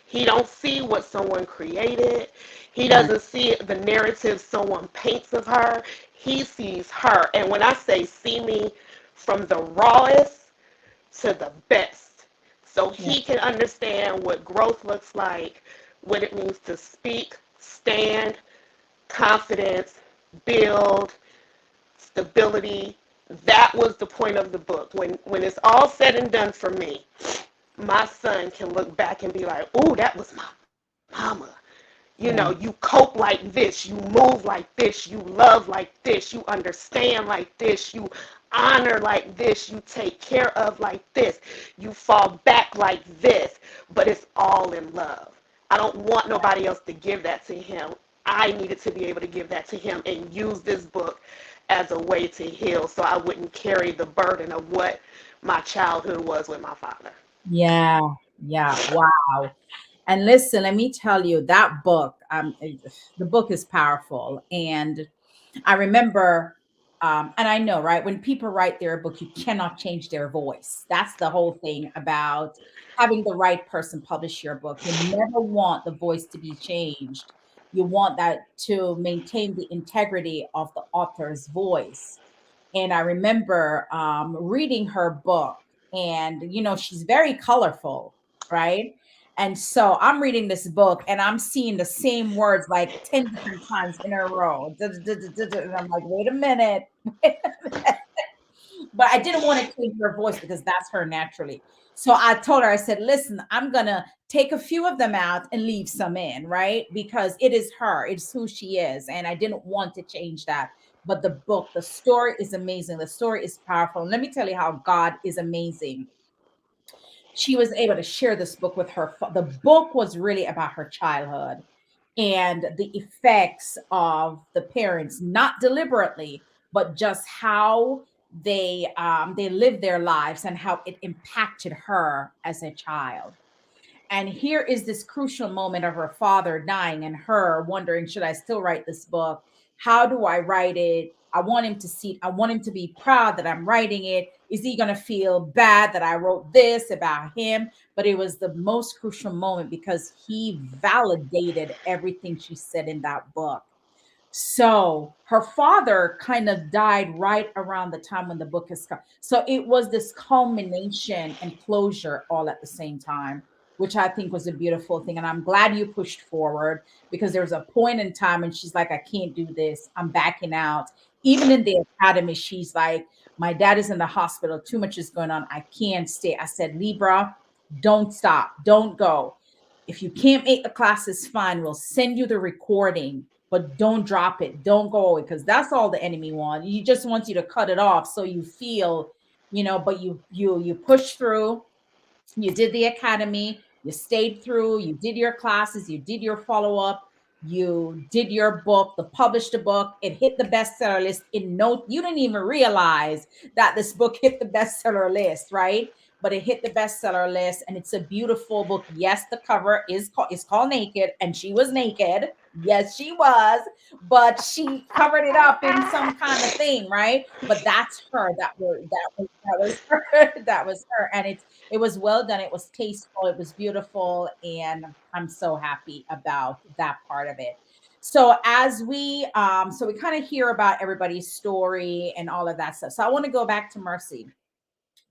He don't see what someone created. He Right. doesn't see the narrative someone paints of her. He sees her. And when I say see me from the rawest to the best, so Yeah. he can understand what growth looks like, what it means to speak, stand, confidence, build, stability. That was the point of the book. When it's all said and done for me, my son can look back and be like, "Ooh, that was my mama." Yeah. You cope like this, you move like this, you love like this, you understand like this, you honor like this, you take care of like this, you fall back like this, but it's all in love. I don't want nobody else to give that to him. I needed to be able to give that to him and use this book as a way to heal so I wouldn't carry the burden of what my childhood was with my father. Yeah. Yeah. Wow. And listen, let me tell you that book, the book is powerful. And I remember, and I know, right? When people write their book, you cannot change their voice. That's the whole thing about having the right person publish your book. You never want the voice to be changed. You want that to maintain the integrity of the author's voice. And I remember reading her book, and she's very colorful, right? And so I'm reading this book, and I'm seeing the same words like 10 different times in a row. And I'm like, wait a minute. But I didn't want to change her voice because that's her naturally. So I told her, I said, listen, I'm going to take a few of them out and leave some in, right? Because it is her, it's who she is. And I didn't want to change that. But the book, the story is amazing. The story is powerful. And let me tell you how God is amazing. She was able to share this book with her. The book was really about her childhood and the effects of the parents, not deliberately, but just how they lived their lives and how it impacted her as a child. And here is this crucial moment of her father dying and her wondering, should I still write this book? How do I write it? I want him to see, I want him to be proud that I'm writing it. Is he going to feel bad that I wrote this about him? But it was the most crucial moment because he validated everything she said in that book. So her father kind of died right around the time when the book is come. So it was this culmination and closure all at the same time, which I think was a beautiful thing. And I'm glad you pushed forward because there was a point in time and she's like, I can't do this. I'm backing out. Even in the academy, she's like, my dad is in the hospital. Too much is going on. I can't stay. I said, Libra, don't stop. Don't go. If you can't make the classes, fine. We'll send you the recording, but don't drop it. Don't go away because that's all the enemy wants. He just wants you to cut it off so you feel, but you push through. You did the academy, you stayed through, you did your classes, you did your follow-up, you did your book, the published a book, it hit the bestseller list in no, you didn't even realize that this book hit the bestseller list, right? But it hit the bestseller list and it's a beautiful book. Yes, the cover is called Naked, and she was naked. Yes, she was, but she covered it up in some kind of thing, right? But that's her. That was her. That was her. And it was well done. It was tasteful. It was beautiful. And I'm so happy about that part of it. So as we kind of hear about everybody's story and all of that stuff. So I want to go back to Mercy.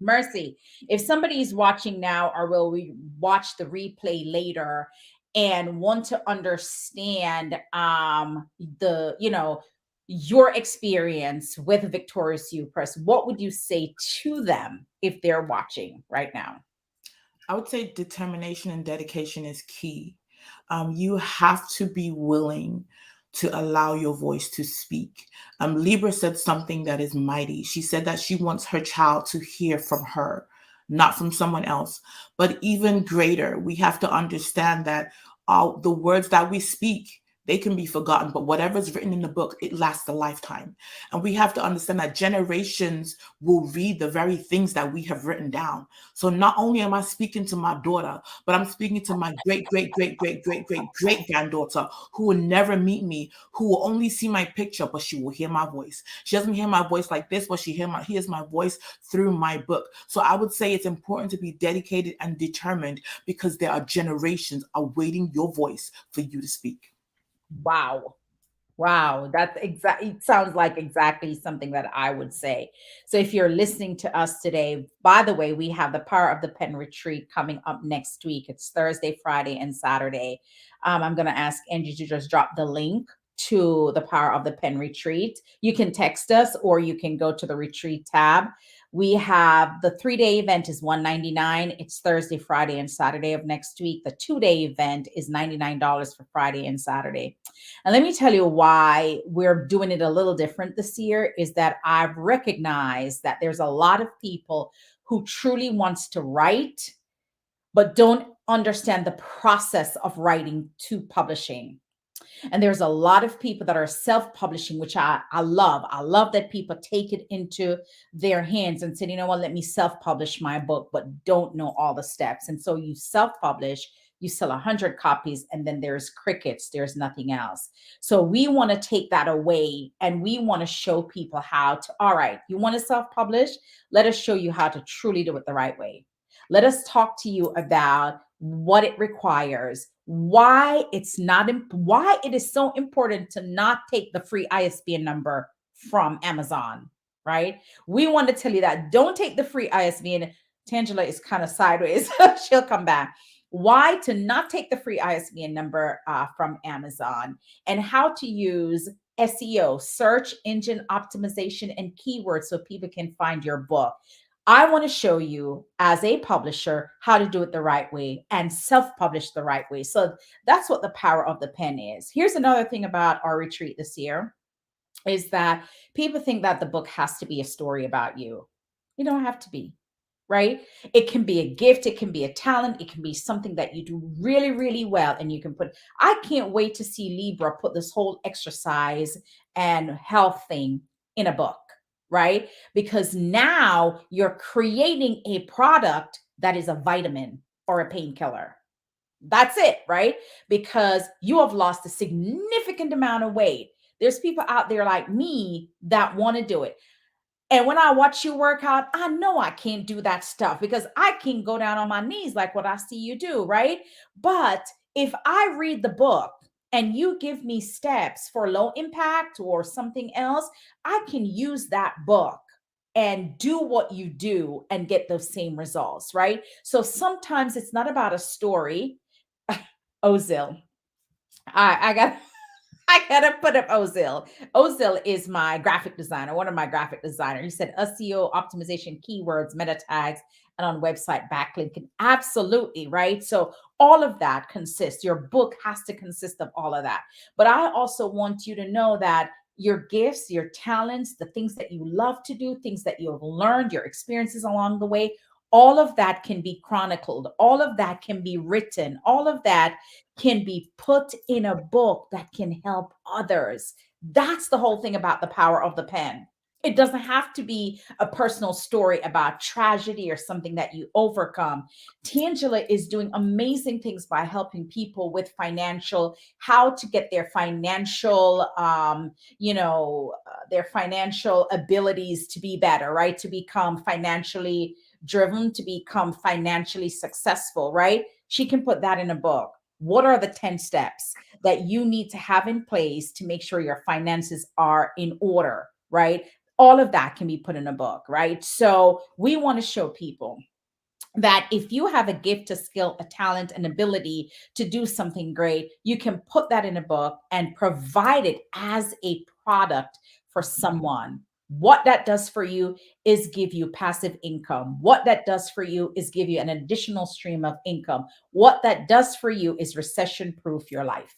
Mercy, if somebody's watching now or will we watch the replay later and want to understand your experience with Victorious You Press, what would you say to them if they're watching right now? I would say determination and dedication is key. You have to be willing to allow your voice to speak. Libra said something that is mighty. She said that she wants her child to hear from her, not from someone else. But even greater, we have to understand that the words that we speak, they can be forgotten, but whatever's written in the book, it lasts a lifetime. And we have to understand that generations will read the very things that we have written down. So not only am I speaking to my daughter, but I'm speaking to my great, great, great, great, great, great, great granddaughter who will never meet me, who will only see my picture, but she will hear my voice. She doesn't hear my voice like this, but she hears my voice through my book. So I would say it's important to be dedicated and determined because there are generations awaiting your voice for you to speak. Wow. Wow, that's exactly, it sounds like exactly something that I would say. So if you're listening to us today, by the way, we have the Power of the Pen retreat coming up next week. It's Thursday, Friday, and Saturday. I'm going to ask Angie to just drop the link to the Power of the Pen retreat. You can text us or you can go to the retreat tab. We have the 3-day event is $199. It's Thursday, Friday, and Saturday of next week. The 2-day event is $99 for Friday and Saturday. And let me tell you why we're doing it a little different this year is that I've recognized that there's a lot of people who truly wants to write, but don't understand the process of writing to publishing. And there's a lot of people that are self-publishing, which I love. I love that people take it into their hands and say, you know what, let me self-publish my book, but don't know all the steps. And so you self-publish, you sell 100 copies, and then there's crickets, there's nothing else. So we want to take that away, and we want to show people how to, all right, you want to self-publish? Let us show you how to truly do it the right way. Let us talk to you about what it requires, why why it is so important to not take the free ISBN number from Amazon, right? We want to tell you that. Don't take the free ISBN. Tangela is kind of sideways. She'll come back. Why to not take the free ISBN number from Amazon, and how to use SEO, search engine optimization, and keywords so people can find your book. I want to show you as a publisher how to do it the right way and self-publish the right way. So that's what the power of the pen is. Here's another thing about our retreat this year is that people think that the book has to be a story about you. You don't have to be, right? It can be a gift. It can be a talent. It can be something that you do really, really well. And you can put, I can't wait to see Libra put this whole exercise and health thing in a book, right? Because now you're creating a product that is a vitamin or a painkiller. That's it, right? Because you have lost a significant amount of weight. There's people out there like me that want to do it. And when I watch you work out, I know I can't do that stuff because I can go down on my knees like what I see you do, right? But if I read the book and you give me steps for low impact or something else, I can use that book and do what you do and get those same results, right? So sometimes it's not about a story. Ozil. I got I gotta put up Ozil. Ozil is my graphic designer, one of my graphic designers. He said SEO optimization, keywords, meta tags, and on website backlinking. Absolutely, right? So all of that consists, your book has to consist of all of that. But I also want you to know that your gifts, your talents, the things that you love to do, things that you have learned, your experiences along the way, all of that can be chronicled. All of that can be written. All of that can be put in a book that can help others. That's the whole thing about the power of the pen. It doesn't have to be a personal story about tragedy or something that you overcome. Tangela is doing amazing things by helping people with financial, how to get their financial, their financial abilities to be better, right? To become financially driven, to become financially successful, right? She can put that in a book. What are the 10 steps that you need to have in place to make sure your finances are in order, right? All of that can be put in a book, right? So we want to show people that if you have a gift, a skill, a talent, an ability to do something great, you can put that in a book and provide it as a product for someone. What that does for you is give you passive income. What that does for you is give you an additional stream of income. What that does for you is recession proof your life.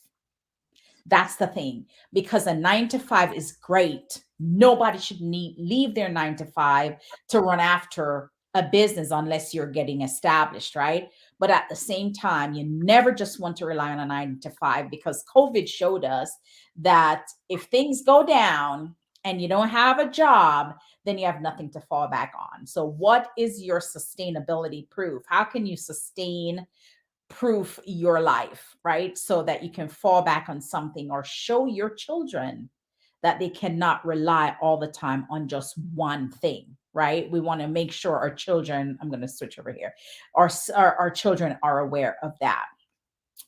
That's the thing, because a 9 to 5 is great. Nobody should leave their 9 to 5 to run after a business unless you're getting established, right? But at the same time, you never just want to rely on a 9 to 5, because COVID showed us that if things go down and you don't have a job, then you have nothing to fall back on. So what is your sustainability proof? How can you sustain proof your life, right? So that you can fall back on something or show your children that they cannot rely all the time on just one thing, right? We want to make sure our children, I'm going to switch over here, our children are aware of that.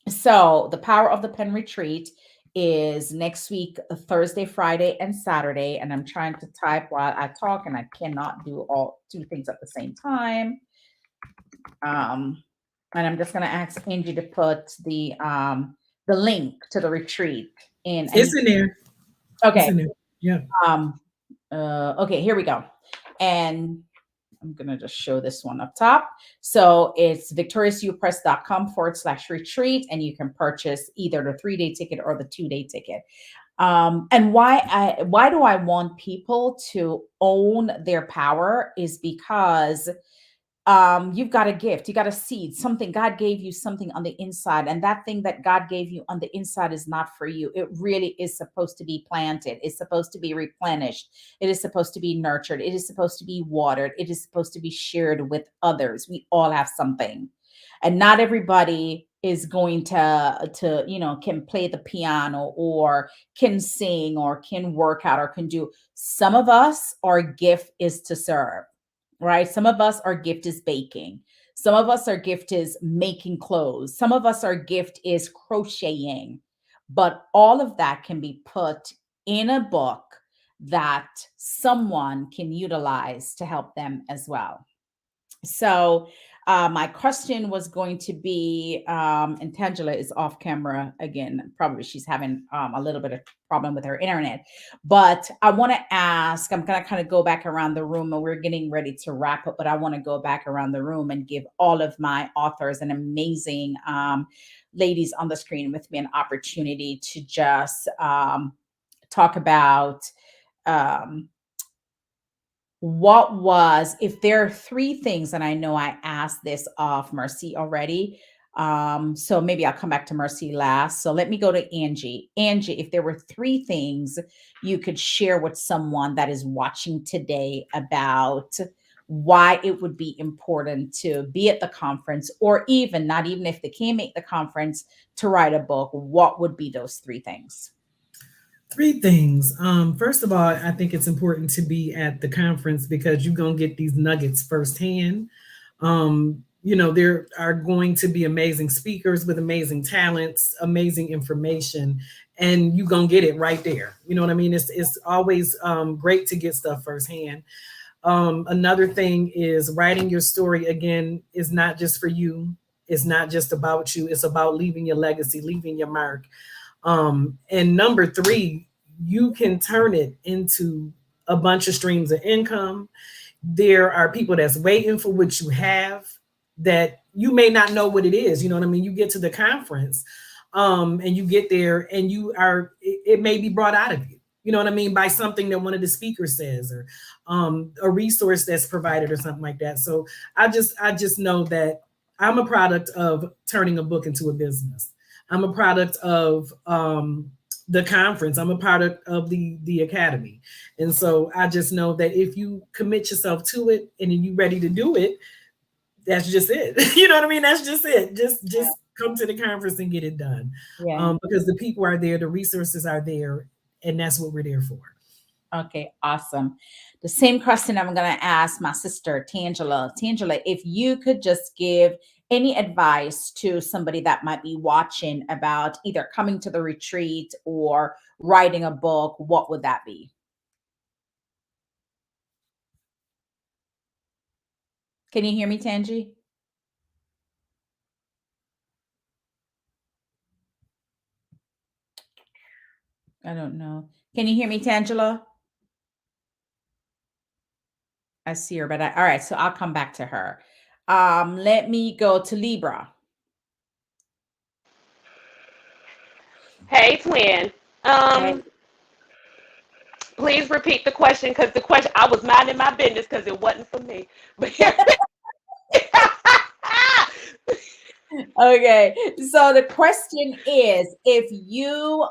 So the power of the pen retreat is next week, Thursday, Friday, and Saturday. And I'm trying to type while I talk, and I cannot do all two things at the same time. And I'm just going to ask Angie to put the link to the retreat in. It's in there. Okay. It's in there. Yeah. Okay, here we go. And I'm going to just show this one up top. So it's victoriousupress.com/retreat, and you can purchase either the 3-day ticket or the 2-day ticket. And why do I want people to own their power is because you've got a gift, you got a seed, something God gave you, something on the inside, and that thing that God gave you on the inside is not for you. It really is supposed to be planted, it's supposed to be replenished, it is supposed to be nurtured, it is supposed to be watered, it is supposed to be shared with others. We all have something, and not everybody is going to can play the piano or can sing or can work out or can do. Some of us, our gift is to serve, right? Some of us, our gift is baking. Some of us, our gift is making clothes. Some of us, our gift is crocheting. But all of that can be put in a book that someone can utilize to help them as well. So my question was going to be, and Tangela is off camera again. Probably she's having a little bit of problem with her internet. But I want to ask, I'm going to kind of go back around the room, and we're getting ready to wrap up, but I want to go back around the room and give all of my authors and amazing ladies on the screen with me an opportunity to just talk about what was, if there are three things, and I know I asked this of Mercy already, so maybe I'll come back to Mercy last. So let me go to Angie. Angie, if there were three things you could share with someone that is watching today about why it would be important to be at the conference, or even not even if they can't make the conference, to write a book, what would be those three things? Three things. First of all, I think it's important to be at the conference because you're going to get these nuggets firsthand. There are going to be amazing speakers with amazing talents, amazing information, and you're going to get it right there. You know what I mean? It's always great to get stuff firsthand. Another thing is writing your story, again, is not just for you. It's not just about you. It's about leaving your legacy, leaving your mark. And number three, you can turn it into a bunch of streams of income. There are people that's waiting for what you have that you may not know what it is. You know what I mean? You get to the conference and you get there and it may be brought out of you. You know what I mean? By something that one of the speakers says, or a resource that's provided or something like that. So I just know that I'm a product of turning a book into a business. I'm a product of the conference. I'm a product of the academy. And so I just know that if you commit yourself to it and you're ready to do it, that's just it. You know what I mean? That's just it. Just come to the conference and get it done. Yeah. Because the people are there, the resources are there, and that's what we're there for. Okay, awesome. The same question I'm going to ask my sister, Tangela. Tangela, if you could just give any advice to somebody that might be watching about either coming to the retreat or writing a book, what would that be? Can you hear me, Tangi? I don't know. Can you hear me, Tangela? I see her, but all right, so I'll come back to her. Let me go to Libra. Hey, twin. Okay. Please repeat the question, because the question, I was minding my business because it wasn't for me. But Okay, so the question is, if you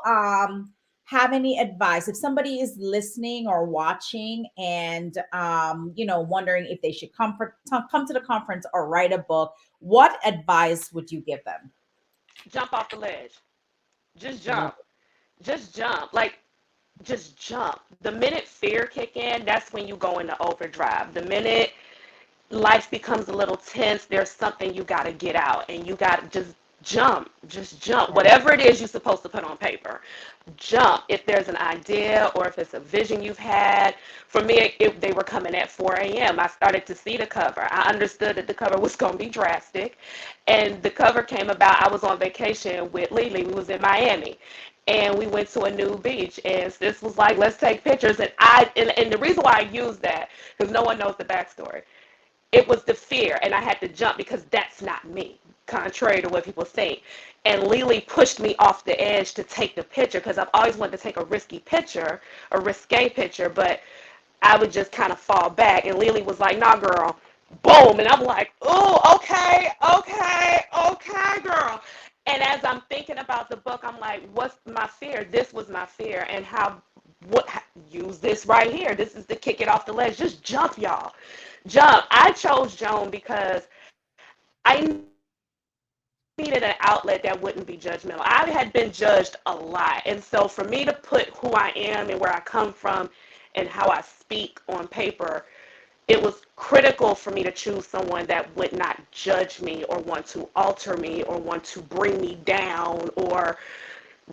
have any advice, if somebody is listening or watching and wondering if they should come to the conference or write a book, what advice would you give them? jump off the ledge. Just jump. Just jump. Like, just jump. The minute fear kick in, that's when you go into overdrive. The minute life becomes a little tense, there's something you got to get out, and you got to just jump. Whatever it is you're supposed to put on paper, jump. If there's an idea or if it's a vision you've had. For me, they were coming at 4 a.m. I started to see the cover. I understood that the cover was going to be drastic, and the cover came about. I was on vacation with Lily. We was in Miami, and we went to a new beach, and this was like, let's take pictures. And the reason why I used that, because no one knows the backstory, it was the fear, and I had to jump because that's not me, contrary to what people think. And Lily pushed me off the edge to take the picture because I've always wanted to take a risky picture, a risque picture, but I would just kind of fall back. And Lily was like, nah, girl, boom. And I'm like, oh, okay, okay, okay, girl. And as I'm thinking about the book, I'm like, what's my fear? This was my fear. And use this right here. This is to kick it off the ledge. Just jump, y'all. Jump. I chose Joan because I needed an outlet that wouldn't be judgmental. I had been judged a lot. And so for me to put who I am and where I come from and how I speak on paper, it was critical for me to choose someone that would not judge me or want to alter me or want to bring me down or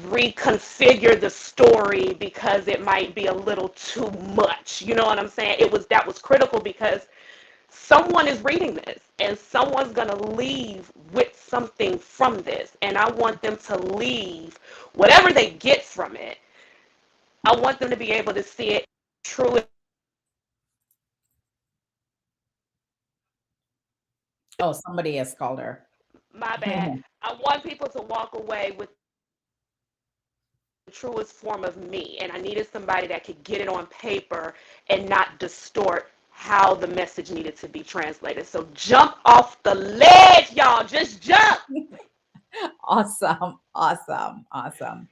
reconfigure the story because it might be a little too much. You know what I'm saying? That was critical because someone is reading this and someone's going to leave with something from this, and I want them to leave whatever they get from it. I want them to be able to see it true. Oh, somebody has called her. My bad. I want people to walk away with the truest form of me, and I needed somebody that could get it on paper and not distort how the message needed to be translated. So jump off the ledge, y'all. Just jump. Awesome, awesome, awesome.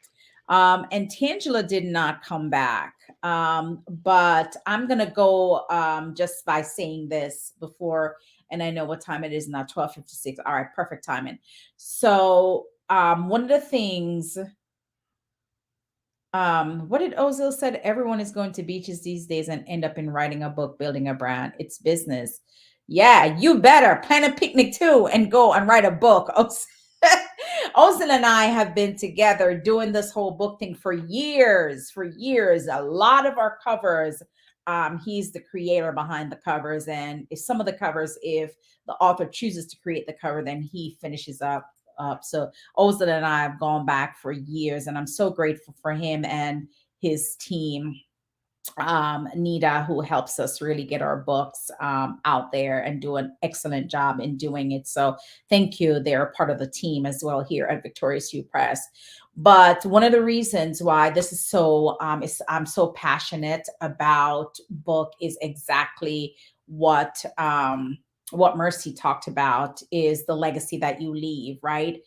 And Tangela did not come back. But I'm gonna go just by saying this before, and I know what time it is now, 12:56. All right, perfect timing. So one of the things, what did Ozil said? Everyone is going to beaches these days and end up in writing a book, building a brand. It's business. Yeah, you better plan a picnic too and go and write a book. Ozil and I have been together doing this whole book thing for years, for years. A lot of our covers, he's the creator behind the covers. And if some of the covers, if the author chooses to create the cover, then he finishes up. So Ozil and I have gone back for years, and I'm so grateful for him and his team, Nita, who helps us really get our books out there and do an excellent job in doing it. So thank you. They're part of the team as well here at Victorious You Press. But one of the reasons why this is so I'm so passionate about book is exactly what Mercy talked about, is the legacy that you leave, right?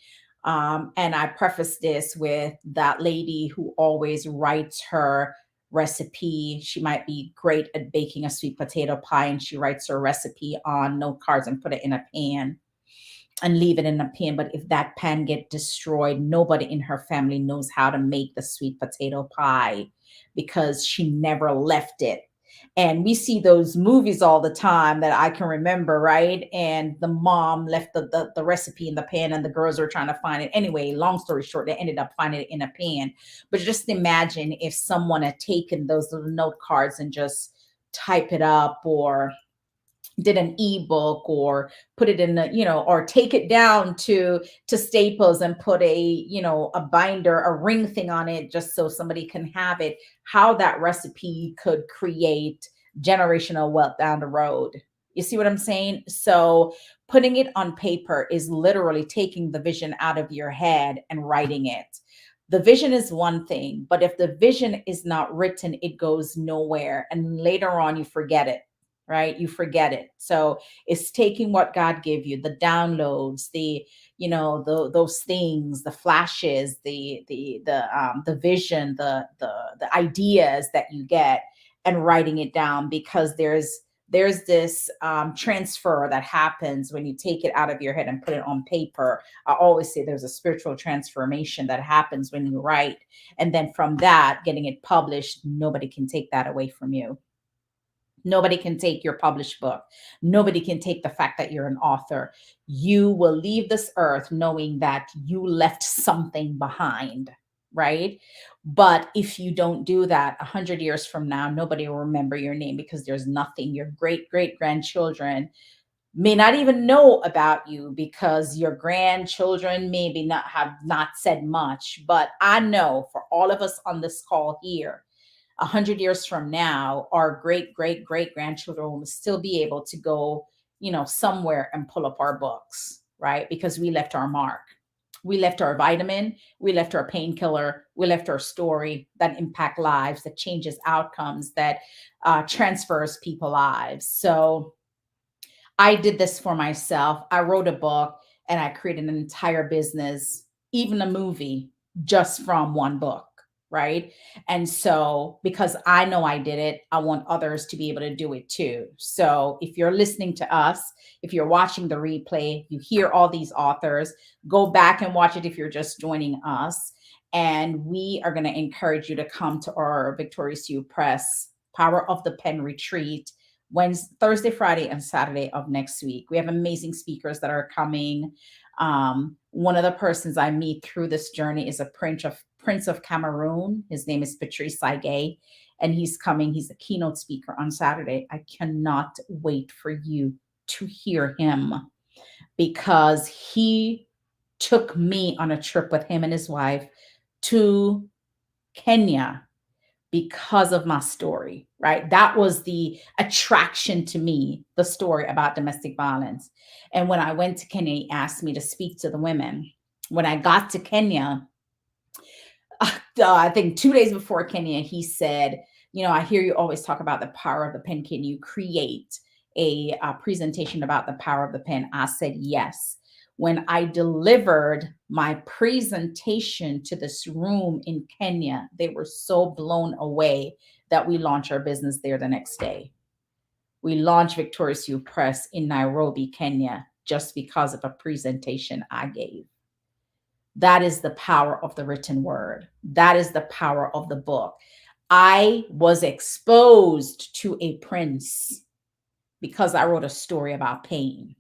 And I preface this with that lady who always writes her recipe. She might be great at baking a sweet potato pie, and she writes her recipe on note cards and put it in a pan and leave it in a pan. But if that pan get destroyed, nobody in her family knows how to make the sweet potato pie because she never left it. And we see those movies all the time that I can remember, right? And the mom left the recipe in the pan and the girls were trying to find it. Anyway, long story short, they ended up finding it in a pan. But just imagine if someone had taken those little note cards and just type it up, or did an ebook, or put it in the, or take it down to Staples and put a binder, a ring thing on it just so somebody can have it, how that recipe could create generational wealth down the road. You see what I'm saying? So putting it on paper is literally taking the vision out of your head and writing it. The vision is one thing, but if the vision is not written, it goes nowhere. And later on, you forget it, right? You forget it. So it's taking what God gave you, the downloads, those things, the flashes, the vision, the ideas that you get, and writing it down, because there's this transfer that happens when you take it out of your head and put it on paper. I always say there's a spiritual transformation that happens when you write. And then from that, getting it published, nobody can take that away from you. Nobody can take your published book. Nobody can take the fact that you're an author. You will leave this earth knowing that you left something behind, right? But if you don't do that, 100 years from now, nobody will remember your name, because there's nothing. Your great grandchildren may not even know about you, because your grandchildren maybe have not said much. But I know for all of us on this call here, 100 years from now, our great grandchildren will still be able to go, somewhere and pull up our books, right? Because we left our mark. We left our vitamin, we left our painkiller, we left our story that impact lives, that changes outcomes, that transfers people lives. So I did this for myself. I wrote a book and I created an entire business, even a movie, just from one book. Right. And so, because I know I did it, I want others to be able to do it too. So, if you're listening to us, if you're watching the replay, you hear all these authors, go back and watch it if you're just joining us. And we are going to encourage you to come to our Victorious You Press Power of the Pen retreat Wednesday, Thursday, Friday, and Saturday of next week. We have amazing speakers that are coming. One of the persons I meet through this journey is a Prince of Cameroon. His name is Patrice Saigay, and he's coming. He's a keynote speaker on Saturday. I cannot wait for you to hear him, because he took me on a trip with him and his wife to Kenya because of my story, right? That was the attraction to me, the story about domestic violence. And when I went to Kenya, he asked me to speak to the women. When I got to Kenya, I think 2 days before Kenya, he said, I hear you always talk about the power of the pen. Can you create a presentation about the power of the pen? I said, yes. When I delivered my presentation to this room in Kenya, they were so blown away that we launched our business there the next day. We launched Victorious You Press in Nairobi, Kenya, just because of a presentation I gave. That is the power of the written word. That is the power of the book. I was exposed to a prince because I wrote a story about pain.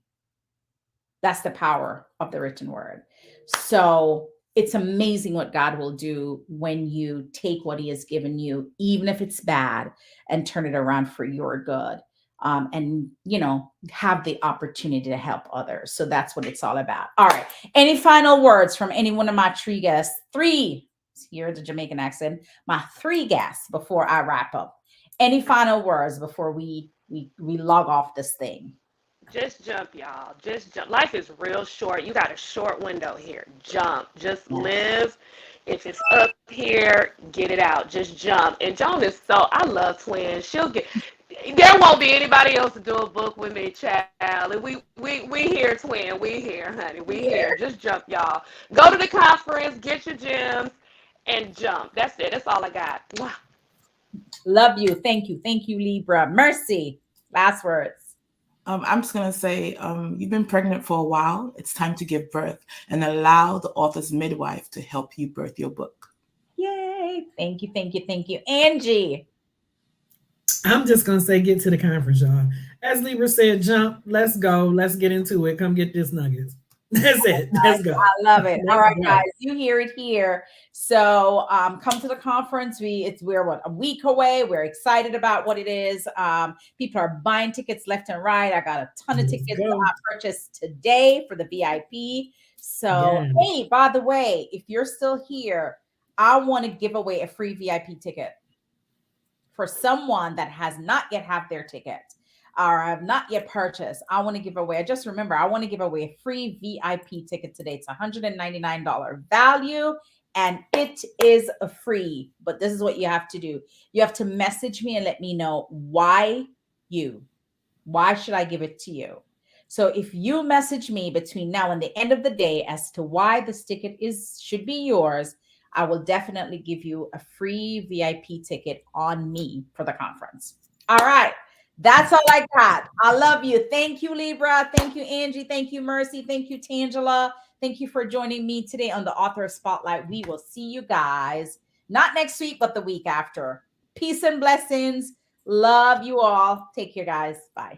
That's the power of the written word. So it's amazing what God will do when you take what he has given you, even if it's bad, and turn it around for your good. And have the opportunity to help others. So that's what it's all about. All right. Any final words from any one of my three guests? Here the Jamaican accent. My three guests before I wrap up. Any final words before we log off this thing? Just jump, y'all. Just jump. Life is real short. You got a short window here. Jump. Just live. If it's up here, get it out. Just jump. And Joan is I love twins. There won't be anybody else to do a book with me, child. And we here, twin. We here, honey. We here. Just jump, y'all. Go to the conference, get your gems, and jump. That's it. That's all I got. Love you. Thank you. Thank you, Libra. Mercy. Last words. I'm just going to say, you've been pregnant for a while. It's time to give birth and allow the author's midwife to help you birth your book. Yay. Thank you. Thank you. Thank you. Angie. I'm just going to say, get to the conference, y'all. As Libra said, jump. Let's go. Let's get into it. Come get this nuggets. That's it. Let's go. I love it. All right, guys, you hear it here. So come to the conference. We're a week away. We're excited about what it is. People are buying tickets left and right. I got a ton of tickets that I purchased today for the VIP. So hey, by the way, if you're still here, I want to give away a free VIP ticket for someone that has not yet have their ticket or have not yet purchased. I want to give away, I want to give away a free VIP ticket today. It's $199 value and it is a free, but this is what you have to do. You have to message me and let me know why should I give it to you? So if you message me between now and the end of the day as to why this ticket should be yours, I will definitely give you a free VIP ticket on me for the conference. All right. That's all I got. I love you. Thank you, Libra. Thank you, Angie. Thank you, Mercy. Thank you, Tangela. Thank you for joining me today on the Author Spotlight. We will see you guys not next week, but the week after. Peace and blessings. Love you all. Take care, guys. Bye.